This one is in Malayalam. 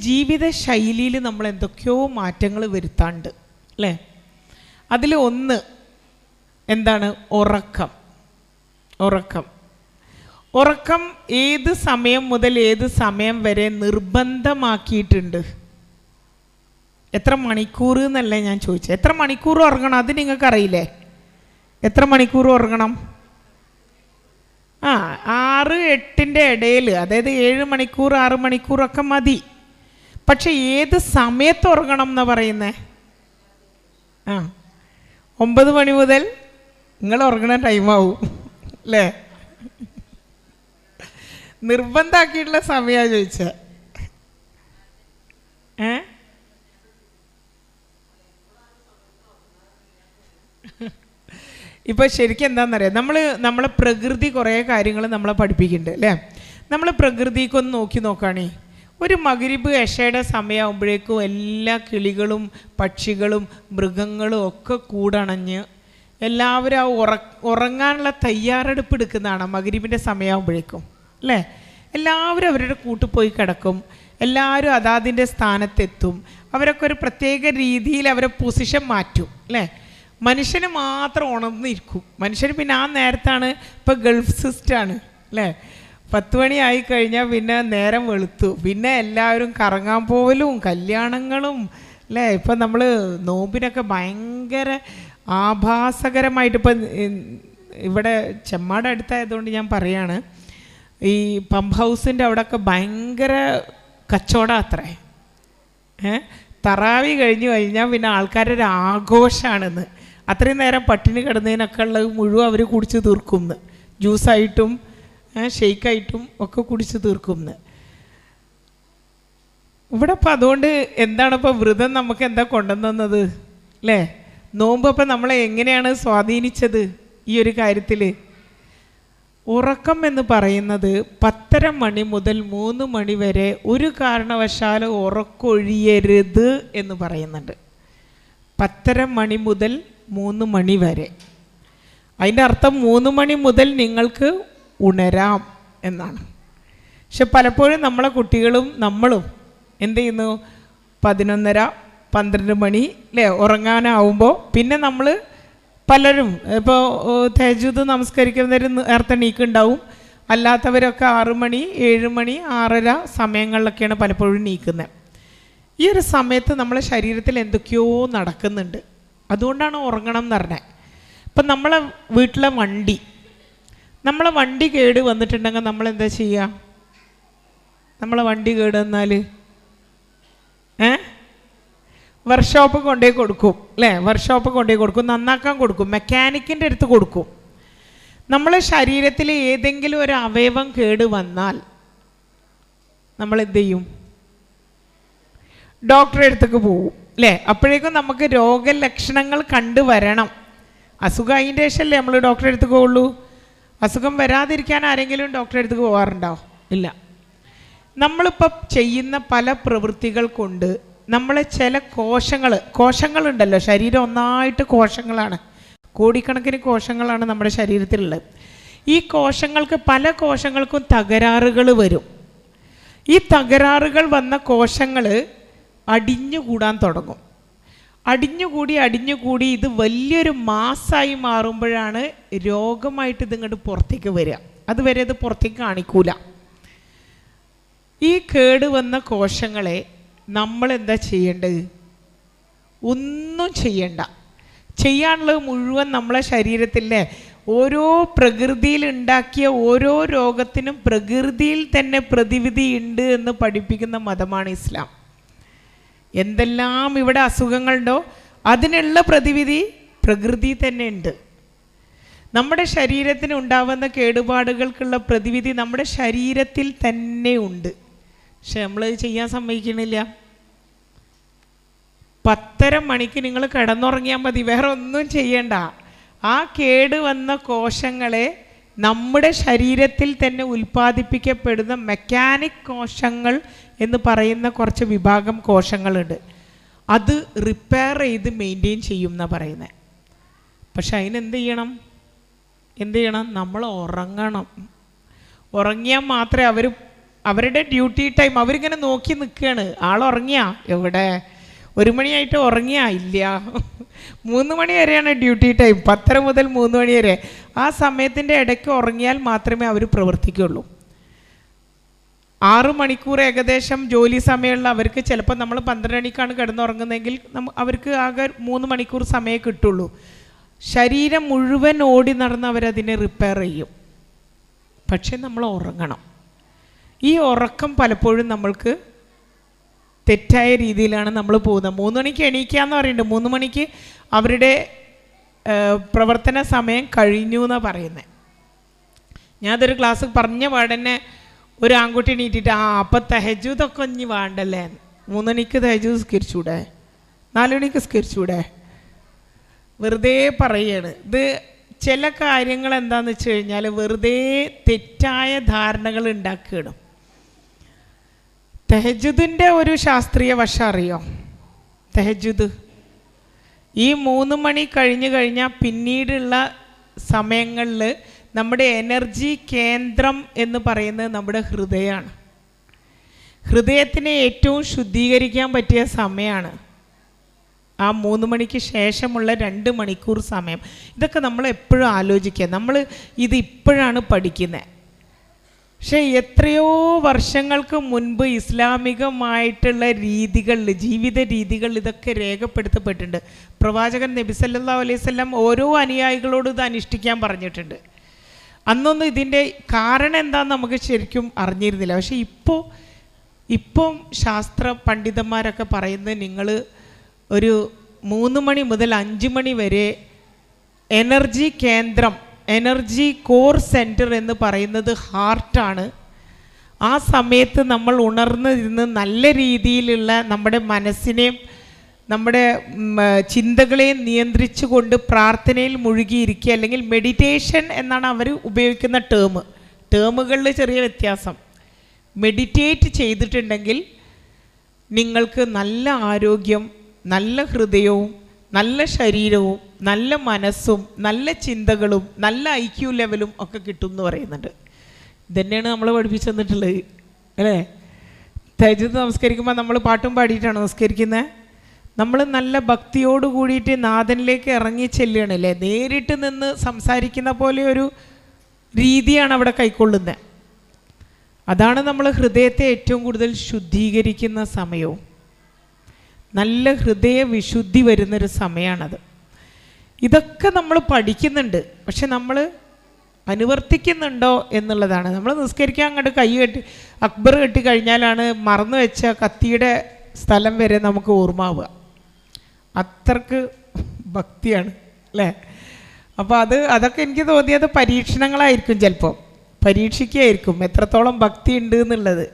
ജീവിത ശൈലിയിൽ നമ്മൾ എന്തൊക്കെയോ മാറ്റങ്ങൾ വരുത്താണ്ട് അല്ലേ? അതിൽ ഒന്ന് എന്താണ്? ഉറക്കം. ഏത് സമയം മുതൽ ഏത് സമയം വരെ നിർബന്ധമാക്കിയിട്ടുണ്ട്? എത്ര മണിക്കൂർ എന്നല്ലേ ഞാൻ ചോദിച്ചത്. എത്ര മണിക്കൂർ ഉറങ്ങണം അത് നിങ്ങൾക്കറിയില്ലേ? എത്ര മണിക്കൂർ ഉറങ്ങണം? 6-8 ഇടയിൽ, അതായത് 7 മണിക്കൂർ 6 മണിക്കൂറൊക്കെ മതി. പക്ഷെ ഏത് സമയത്ത് ഉറങ്ങണം എന്നാ പറയുന്നേ? 9 മണി മുതൽ നിങ്ങൾ ഉറങ്ങണ ടൈമാവും അല്ലേ? നിർബന്ധമാക്കിയിട്ടുള്ള സമയമാണ് ചോദിച്ചത്. ഇപ്പോൾ ശരിക്കും എന്താണെന്നറിയാം, നമ്മളെ പ്രകൃതി കുറേ കാര്യങ്ങൾ നമ്മളെ പഠിപ്പിക്കുന്നുണ്ട് അല്ലേ? നമ്മൾ പ്രകൃതിക്കൊന്ന് നോക്കുകയാണേ, ഒരു മഗ്‌രിബ് എഷയുടെ സമയമാകുമ്പോഴേക്കും എല്ലാ കിളികളും പക്ഷികളും മൃഗങ്ങളും ഒക്കെ കൂടണഞ്ഞ് എല്ലാവരും ആ ഉറങ്ങാനുള്ള തയ്യാറെടുപ്പ് എടുക്കുന്നതാണ് മഗ്‌രിബിൻ്റെ സമയമാകുമ്പോഴേക്കും അല്ലേ? എല്ലാവരും അവരുടെ കൂട്ടിൽ പോയി കിടക്കും, എല്ലാവരും അതാതിൻ്റെ സ്ഥാനത്തെത്തും, അവരൊക്കെ ഒരു പ്രത്യേക രീതിയിൽ അവരെ പൊസിഷൻ മാറ്റും അല്ലേ? മനുഷ്യന് മാത്രം ഉണർന്നിരിക്കും. മനുഷ്യന് പിന്നെ ആ നേരത്താണ്, ഇപ്പോൾ ഗൾഫ് സിസ്റ്റമാണ് അല്ലേ? 10 മണി ആയിക്കഴിഞ്ഞാൽ പിന്നെ നേരം വെളുത്തു, പിന്നെ എല്ലാവരും കറങ്ങാൻ പോവലും കല്യാണങ്ങളും അല്ലേ? ഇപ്പം നമ്മൾ നോമ്പിനൊക്കെ ഭയങ്കര ആഭാസകരമായിട്ട്, ഇപ്പം ഇവിടെ ചെമ്മാട് അടുത്തായതുകൊണ്ട് ഞാൻ പറയാണ്, ഈ പമ്പ് ഹൗസിൻ്റെ അവിടെയൊക്കെ ഭയങ്കര കച്ചവടം അത്രേ. തറാവി കഴിഞ്ഞാൽ പിന്നെ ആൾക്കാരൊരു ആഘോഷമാണെന്ന്. അത്രയും നേരം പട്ടിണി കിടന്നതിനൊക്കെ ഉള്ളത് മുഴുവൻ അവർ കുടിച്ച് തീർക്കുമെന്ന്, ജ്യൂസായിട്ടും ഷെയ്ക്കായിട്ടും ഒക്കെ കുടിച്ച് തീർക്കുമെന്ന്. ഇവിടെ ഇപ്പം അതുകൊണ്ട് എന്താണ് ഇപ്പോൾ വ്രതം നമുക്ക് എന്താ കൊണ്ടുവന്നത് അല്ലേ? നോമ്പ് അപ്പം നമ്മളെ എങ്ങനെയാണ് സ്വാധീനിച്ചത് ഈ ഒരു കാര്യത്തിൽ? ഉറക്കം എന്ന് പറയുന്നത് 10:30 മണി മുതൽ 3 മണി വരെ ഒരു കാരണവശാലും ഉറക്കൊഴിയരുത് എന്ന് പറയുന്നുണ്ട്. 10:30 മണി മുതൽ 3 മണി വരെ. അതിൻ്റെ അർത്ഥം 3 മണി മുതൽ നിങ്ങൾക്ക് ഉണരാം എന്നാണ്. പക്ഷെ പലപ്പോഴും നമ്മളെ കുട്ടികളും നമ്മളും എന്ത് ചെയ്യുന്നു? 11:30 12 മണി അല്ലേ ഉറങ്ങാനാവുമ്പോൾ പിന്നെ നമ്മൾ പലരും ഇപ്പോൾ തഹജ്ജുദ് നമസ്കരിക്കുന്നവർ നേരത്തെ നീക്കുണ്ടാവും, അല്ലാത്തവരൊക്കെ 6 മണി 7 മണി 6:30 സമയങ്ങളിലൊക്കെയാണ് പലപ്പോഴും നീക്കുന്നത്. ഈ ഒരു സമയത്ത് നമ്മളെ ശരീരത്തിൽ എന്തൊക്കെയോ നടക്കുന്നുണ്ട്. അതുകൊണ്ടാണ് ഉറങ്ങണം എന്ന് പറഞ്ഞത്. ഇപ്പം നമ്മളെ വീട്ടിലെ വണ്ടി കേട് വന്നിട്ടുണ്ടെങ്കിൽ നമ്മളെന്താ ചെയ്യുക? നമ്മളെ വണ്ടി കേട് വന്നാൽ വർക്ക്ഷോപ്പ് കൊണ്ടുപോയി കൊടുക്കും അല്ലേ? വർക്ക്ഷോപ്പ് കൊണ്ടുപോയി കൊടുക്കും, നന്നാക്കാൻ കൊടുക്കും, മെക്കാനിക്കിൻ്റെ അടുത്ത് കൊടുക്കും. നമ്മളെ ശരീരത്തിൽ ഏതെങ്കിലും ഒരു അവയവം കേട് വന്നാൽ നമ്മൾ എന്ത് ചെയ്യും? ഡോക്ടറെ അടുത്തേക്ക് പോകും അല്ലേ? അപ്പോഴേക്കും നമുക്ക് രോഗലക്ഷണങ്ങൾ കണ്ടുവരണം. അസുഖം അതിൻ്റെ ശേഷമല്ലേ നമ്മൾ ഡോക്ടറെ അടുത്തേക്ക് പോകുള്ളൂ. അസുഖം വരാതിരിക്കാൻ ആരെങ്കിലും ഡോക്ടറെ അടുത്തേക്ക് പോകാറുണ്ടോ? ഇല്ല. നമ്മളിപ്പോൾ ചെയ്യുന്ന പല പ്രവൃത്തികൾ കൊണ്ട് നമ്മളെ ചില കോശങ്ങളുണ്ടല്ലോ, ശരീരം ഒന്നായിട്ട് കോശങ്ങളാണ്, കോടിക്കണക്കിന് കോശങ്ങളാണ് നമ്മുടെ ശരീരത്തിലുള്ളത്. ഈ കോശങ്ങൾക്ക് പല കോശങ്ങൾക്കും തകരാറുകൾ വരും. ഈ തകരാറുകൾ വന്ന കോശങ്ങൾ അടിഞ്ഞുകൂടാൻ തുടങ്ങും. അടിഞ്ഞുകൂടി ഇത് വലിയൊരു മാസായി മാറുമ്പോഴാണ് രോഗമായിട്ട് ഇതിങ്ങോട്ട് പുറത്തേക്ക് വരിക. അതുവരെ ഇത് പുറത്തേക്ക് കാണിക്കൂല. ഈ കേട് വന്ന കോശങ്ങളെ നമ്മൾ എന്താ ചെയ്യേണ്ടത്? ഒന്നും ചെയ്യണ്ട. ചെയ്യാനുള്ളത് മുഴുവൻ നമ്മളെ ശരീരത്തിലെ ഓരോ പ്രകൃതിയിൽ ഉണ്ടാക്കിയ ഓരോ രോഗത്തിനും പ്രകൃതിയിൽ തന്നെ പ്രതിവിധി ഉണ്ട് എന്ന് പഠിപ്പിക്കുന്ന മതമാണ് ഇസ്ലാം. എന്തെല്ലാം ഇവിടെ അസുഖങ്ങളുണ്ടോ അതിനുള്ള പ്രതിവിധി പ്രകൃതി തന്നെ ഉണ്ട്. നമ്മുടെ ശരീരത്തിന് ഉണ്ടാവുന്ന കേടുപാടുകൾക്കുള്ള പ്രതിവിധി നമ്മുടെ ശരീരത്തിൽ തന്നെ ഉണ്ട്. പക്ഷെ നമ്മൾ ചെയ്യാൻ സമ്മതിക്കണില്ല. 10:30 മണിക്ക് നിങ്ങൾ കിടന്നുറങ്ങിയാൽ മതി, വേറെ ഒന്നും ചെയ്യണ്ട. ആ കേട് വന്ന കോശങ്ങളെ നമ്മുടെ ശരീരത്തിൽ തന്നെ ഉൽപ്പാദിപ്പിക്കപ്പെടുന്ന മെക്കാനിക് കോശങ്ങൾ എന്ന് പറയുന്ന കുറച്ച് വിഭാഗം കോശങ്ങളുണ്ട്. അത് റിപ്പയർ ചെയ്ത് മെയിൻറ്റെയിൻ ചെയ്യും എന്നാണ് പറയുന്നത്. പക്ഷെ അതിനെന്ത് ചെയ്യണം? നമ്മൾ ഉറങ്ങണം. ഉറങ്ങിയാൽ മാത്രമേ അവർ അവരുടെ ഡ്യൂട്ടി ടൈം അവരിങ്ങനെ നോക്കി നിൽക്കുകയാണ്. ആളുറങ്ങിയാ? എവിടെ? 1 മണിയായിട്ട് ഉറങ്ങിയാ? ഇല്ല. 3 മണി വരെയാണ് ഡ്യൂട്ടി ടൈം, 10:30 മുതൽ 3 മണി വരെ. ആ സമയത്തിൻ്റെ ഇടയ്ക്ക് ഉറങ്ങിയാൽ മാത്രമേ അവർ പ്രവർത്തിക്കുകയുള്ളൂ. 6 മണിക്കൂർ ഏകദേശം ജോലി സമയമുള്ള അവർക്ക് ചിലപ്പോൾ നമ്മൾ 12 മണിക്കാണ് കിടന്നുറങ്ങുന്നതെങ്കിൽ അവർക്ക് ആകെ 3 മണിക്കൂർ സമയമേ കിട്ടുള്ളൂ. ശരീരം മുഴുവൻ ഓടി നടന്ന് അവരതിനെ റിപ്പയർ ചെയ്യും. പക്ഷെ നമ്മൾ ഉറങ്ങണം. ഈ ഉറക്കം പലപ്പോഴും നമ്മൾക്ക് തെറ്റായ രീതിയിലാണ് നമ്മൾ പോകുന്നത്. 3 മണിക്ക് എണീക്കുക എന്ന് പറയുന്നുണ്ട്. 3 മണിക്ക് അവരുടെ പ്രവർത്തന സമയം കഴിഞ്ഞു എന്നാണ് പറയുന്നത്. ഞാനതൊരു ക്ലാസ് പറഞ്ഞ പാടന്നെ ഒരു ആൺകുട്ടി എണീറ്റിട്ട് അപ്പം തഹജ്ജുദൊക്കെ ഇനി വേണ്ടല്ലേ, 3 മണിക്ക് തഹജ്ജുദ് സ്കരിച്ചൂടെ, 4 മണിക്ക് സ്കരിച്ചൂടെ, വെറുതെ പറയുകയാണ്. ഇത് ചില കാര്യങ്ങൾ എന്താണെന്ന് വെച്ച് കഴിഞ്ഞാൽ വെറുതെ തെറ്റായ ധാരണകൾ ഉണ്ടാക്കുകയാണ്. തഹജ്ജുദിൻ്റെ ഒരു ശാസ്ത്രീയ വശം അറിയോ? തഹജ്ജുദ് ഈ 3 മണി കഴിഞ്ഞ് കഴിഞ്ഞാൽ പിന്നീടുള്ള സമയങ്ങളിൽ നമ്മുടെ എനർജി കേന്ദ്രം എന്ന് പറയുന്നത് നമ്മുടെ ഹൃദയമാണ്. ഹൃദയത്തിനെ ഏറ്റവും ശുദ്ധീകരിക്കാൻ പറ്റിയ സമയമാണ് ആ 3 മണിക്ക് ശേഷമുള്ള 2 മണിക്കൂർ സമയം. ഇതൊക്കെ നമ്മൾ എപ്പോഴും ആലോചിക്കുക. നമ്മൾ ഇത് ഇപ്പോഴാണ് പഠിക്കുന്നത്. പക്ഷേ എത്രയോ വർഷങ്ങൾക്ക് മുൻപ് ഇസ്ലാമികമായിട്ടുള്ള രീതികളിൽ, ജീവിത രീതികളിൽ ഇതൊക്കെ രേഖപ്പെടുത്തപ്പെട്ടിട്ടുണ്ട്. പ്രവാചകൻ നബി സല്ലല്ലാഹു അലൈഹി വസല്ലം ഓരോ അനുയായികളോടും ഇത് അനുഷ്ഠിക്കാൻ പറഞ്ഞിട്ടുണ്ട്. അന്നൊന്നും ഇതിൻ്റെ കാരണം എന്താണെന്ന് നമുക്ക് ശരിക്കും അറിഞ്ഞിരുന്നില്ല. പക്ഷേ ഇപ്പം ശാസ്ത്ര പണ്ഡിതന്മാരൊക്കെ പറയുന്നത് നിങ്ങൾ ഒരു 3 മണി മുതൽ 5 മണി വരെ എനർജി കേന്ദ്രം, എനർജി കോർ സെൻറ്റർ എന്ന് പറയുന്നത് ഹാർട്ടാണ്. ആ സമയത്ത് നമ്മൾ ഉണർന്നിരുന്ന് നല്ല രീതിയിലുള്ള നമ്മുടെ മനസ്സിനെയും നമ്മുടെ ചിന്തകളെയും നിയന്ത്രിച്ചു കൊണ്ട് പ്രാർത്ഥനയിൽ മുഴുകിയിരിക്കുക, അല്ലെങ്കിൽ മെഡിറ്റേഷൻ എന്നാണ് അവർ ഉപയോഗിക്കുന്ന ടേമുകളിൽ ചെറിയ വ്യത്യാസം. മെഡിറ്റേറ്റ് ചെയ്തിട്ടുണ്ടെങ്കിൽ നിങ്ങൾക്ക് നല്ല ആരോഗ്യം, നല്ല ഹൃദയവും, നല്ല ശരീരവും, നല്ല മനസ്സും, നല്ല ചിന്തകളും, നല്ല IQ ലെവലും ഒക്കെ കിട്ടും എന്ന് പറയുന്നുണ്ട്. ഇതന്നെയാണ് നമ്മൾ പഠിപ്പിച്ചു തന്നിട്ടുള്ളത് അല്ലേ? തഹജ്ജുദ് നമസ്കരിക്കുമ്പോൾ നമ്മൾ പാട്ടും പാടിയിട്ടാണ് നമസ്കരിക്കുന്നത്. നമ്മൾ നല്ല ഭക്തിയോട് കൂടിയിട്ട് നാഥനിലേക്ക് ഇറങ്ങി ചെല്ലുകയാണല്ലേ. നേരിട്ട് നിന്ന് സംസാരിക്കുന്ന പോലെ ഒരു രീതിയാണ് അവിടെ കൈക്കൊള്ളുന്നത്. അതാണ് നമ്മൾ ഹൃദയത്തെ ഏറ്റവും കൂടുതൽ ശുദ്ധീകരിക്കുന്ന സമയവും നല്ല ഹൃദയ വിശുദ്ധി വരുന്നൊരു സമയമാണത്. ഇതൊക്കെ നമ്മൾ പഠിക്കുന്നുണ്ട്, പക്ഷെ നമ്മൾ അനുവർത്തിക്കുന്നുണ്ടോ എന്നുള്ളതാണ്. നമ്മൾ നിസ്കരിക്കാൻ അങ്ങോട്ട് കൈ കെട്ടി അക്ബർ കെട്ടി കഴിഞ്ഞാലാണ് മറന്നു വെച്ച കത്തിയുടെ സ്ഥലം വരെ നമുക്ക് ഓർമ്മാവുക. അത്രക്ക് ഭക്തിയാണ് അല്ലേ? അപ്പോൾ അതൊക്കെ എനിക്ക് തോന്നിയത് പരീക്ഷണങ്ങളായിരിക്കും, ചിലപ്പോൾ പരീക്ഷിക്കുകയായിരിക്കും എത്രത്തോളം ഭക്തി ഉണ്ട് എന്നുള്ളത്.